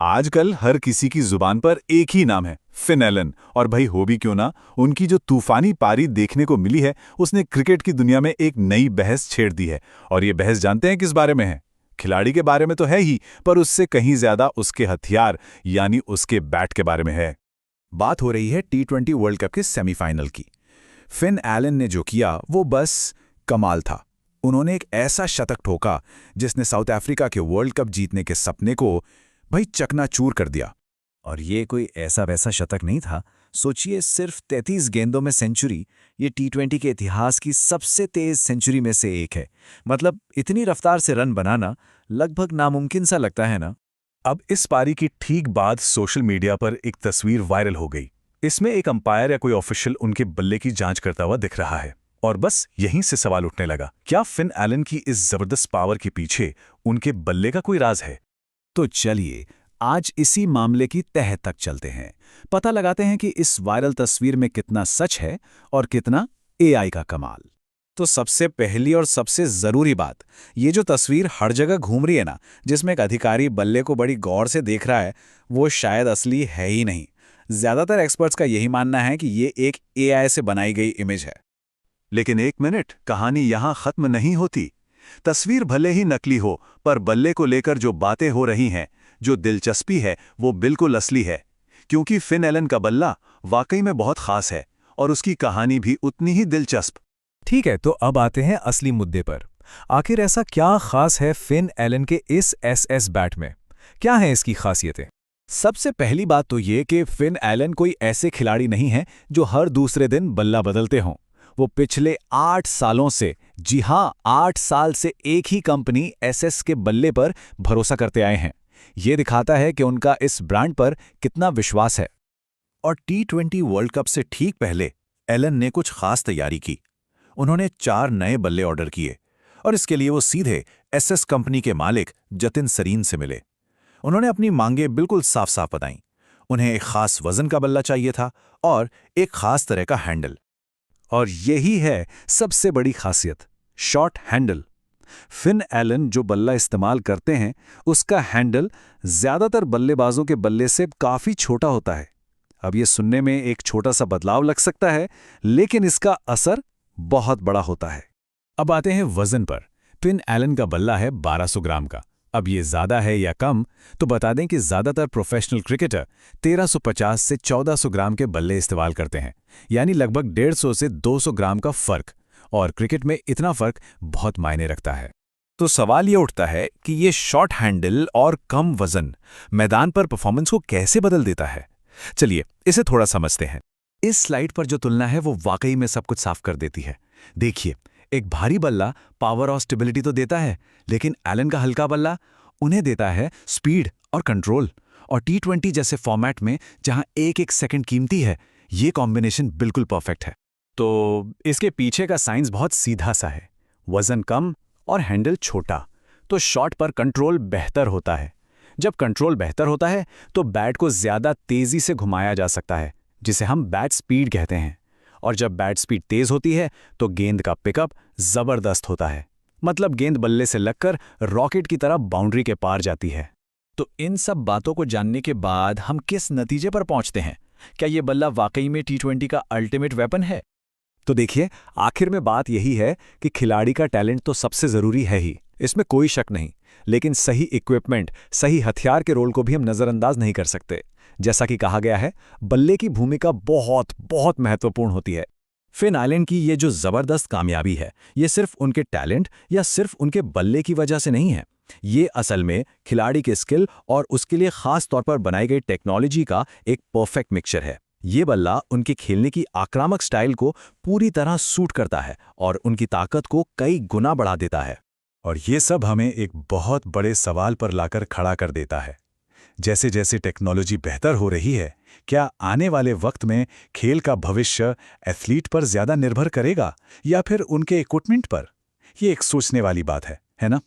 आजकल हर किसी की जुबान पर एक ही नाम है, फिन एलन। और भाई हो भी क्यों ना, उनकी जो तूफानी पारी देखने को मिली है उसने क्रिकेट की दुनिया में एक नई बहस छेड़ दी है। और ये बहस जानते हैं किस बारे में है? खिलाड़ी के बारे में तो है ही, पर उससे कहीं ज्यादा उसके हथियार यानी उसके बैट के बारे में है। बात हो रही है टी20 वर्ल्ड कप के सेमीफाइनल की। फिन एलन ने जो किया वो बस कमाल था। उन्होंने एक ऐसा शतक ठोका जिसने साउथ अफ्रीका के वर्ल्ड कप जीतने के सपने को भाई चकनाचूर कर दिया। और ये कोई ऐसा वैसा शतक नहीं था। सोचिए, सिर्फ 33 गेंदों में सेंचुरी। ये टी20 के इतिहास की सबसे तेज सेंचुरी में से एक है। मतलब इतनी रफ्तार से रन बनाना लगभग नामुमकिन सा लगता है ना। अब इस पारी की ठीक बाद सोशल मीडिया पर एक तस्वीर वायरल हो गई। इसमें एक अंपायर या कोई ऑफिशियल उनके बल्ले की जांच करता हुआ दिख रहा है। और बस यहीं से सवाल उठने लगा, क्या फिन एलन की इस जबरदस्त पावर के पीछे उनके बल्ले का कोई राज है? तो चलिए आज इसी मामले की तह तक चलते हैं। पता लगाते हैं कि इस वायरल तस्वीर में कितना सच है और कितना एआई का कमाल। तो सबसे पहली और सबसे जरूरी बात, ये जो तस्वीर हर जगह घूम रही है ना, जिसमें एक अधिकारी बल्ले को बड़ी गौर से देख रहा है, वो शायद असली है ही नहीं। ज्यादातर एक्सपर्ट्स का यही मानना है कि ये एक एआई से बनाई गई इमेज है। लेकिन एक मिनट, कहानी यहां खत्म नहीं होती। तस्वीर भले ही नकली हो, पर बल्ले को लेकर जो बातें हो रही हैं, जो दिलचस्पी है, वो बिल्कुल असली है। क्योंकि फिन एलन का बल्ला वाकई में बहुत खास है और उसकी कहानी भी उतनी ही दिलचस्प। ठीक है, तो अब आते हैं असली मुद्दे पर। आखिर ऐसा क्या खास है फिन एलन के इस एसएस बैट में? क्या है इसकी खासियतें? सबसे पहली बात तो ये कि फिन एलन कोई ऐसे खिलाड़ी नहीं है जो हर दूसरे दिन बल्ला बदलते हों। वो पिछले 8 सालों से, जी हां 8 साल से एक ही कंपनी एसएस के बल्ले पर भरोसा करते आए हैं। ये दिखाता है कि उनका इस ब्रांड पर कितना विश्वास है। और टी20 वर्ल्ड कप से ठीक पहले एलन ने कुछ खास तैयारी की। उन्होंने 4 नए बल्ले ऑर्डर किए और इसके लिए वो सीधे एसएस कंपनी के मालिक जतिन सरीन से मिले। उन्होंने अपनी मांगें बिल्कुल साफ साफ बताईं। उन्हें एक खास वजन का बल्ला चाहिए था और एक खास तरह का हैंडल। और यही है सबसे बड़ी खासियत, शॉर्ट हैंडल। फिन एलन जो बल्ला इस्तेमाल करते हैं, उसका हैंडल ज्यादातर बल्लेबाजों के बल्ले से काफी छोटा होता है। अब ये सुनने में एक छोटा सा बदलाव लग सकता है, लेकिन इसका असर बहुत बड़ा होता है। अब आते हैं वजन पर। फिन एलन का बल्ला है 1200 ग्राम का। अब ये ज्यादा है या कम, तो बता दें कि ज्यादातर प्रोफेशनल क्रिकेटर 1350 से 1400 ग्राम के बल्ले इस्तेमाल करते हैं, यानी लगभग 150 से 200 ग्राम का फर्क। और क्रिकेट में इतना फर्क बहुत मायने रखता है। तो सवाल ये उठता है कि ये शॉर्ट हैंडल और कम वजन मैदान पर परफॉर्मेंस को कैसे बदल देता है। चलिए इसे थोड़ा समझते हैं। इस स्लाइड पर जो तुलना है वो वाकई में सब कुछ साफ कर देती है। देखिए, एक भारी बल्ला पावर और स्टेबिलिटी तो देता है, लेकिन एलन का हल्का बल्ला उन्हें देता है स्पीड और कंट्रोल। और टी20 जैसे फॉर्मेट में जहां एक एक सेकंड कीमती है, ये कॉम्बिनेशन बिल्कुल परफेक्ट है। तो इसके पीछे का साइंस बहुत सीधा सा है। वजन कम और हैंडल छोटा, तो शॉट पर कंट्रोल बेहतर होता है। जब कंट्रोल बेहतर होता है तो बैट को ज्यादा तेजी से घुमाया जा सकता है, जिसे हम बैट स्पीड कहते हैं। और जब बैट स्पीड तेज होती है तो गेंद का पिकअप जबरदस्त होता है। मतलब गेंद बल्ले से लगकर रॉकेट की तरह बाउंड्री के पार जाती है। तो इन सब बातों को जानने के बाद हम किस नतीजे पर पहुंचते हैं? क्या ये बल्ला वाकई में टी20 का अल्टीमेट वेपन है? तो देखिए, आखिर में बात यही है कि खिलाड़ी का टैलेंट तो सबसे जरूरी है ही, इसमें कोई शक नहीं। लेकिन सही इक्विपमेंट, सही हथियार के रोल को भी हम नजरअंदाज नहीं कर सकते। जैसा कि कहा गया है, बल्ले की भूमिका बहुत बहुत महत्वपूर्ण होती है। फिन एलन की ये जो जबरदस्त कामयाबी है, ये सिर्फ उनके टैलेंट या सिर्फ उनके बल्ले की वजह से नहीं है। ये असल में खिलाड़ी के स्किल और उसके लिए खास तौर पर बनाई गई टेक्नोलॉजी का एक परफेक्ट मिक्सचर है। ये बल्ला उनके खेलने की आक्रामक स्टाइल को पूरी तरह सूट करता है और उनकी ताकत को कई गुना बढ़ा देता है। और ये सब हमें एक बहुत बड़े सवाल पर लाकर खड़ा कर देता है। जैसे जैसे टेक्नोलॉजी बेहतर हो रही है, क्या आने वाले वक्त में खेल का भविष्य एथलीट पर ज्यादा निर्भर करेगा या फिर उनके इक्विपमेंट पर? ये एक सोचने वाली बात है ना?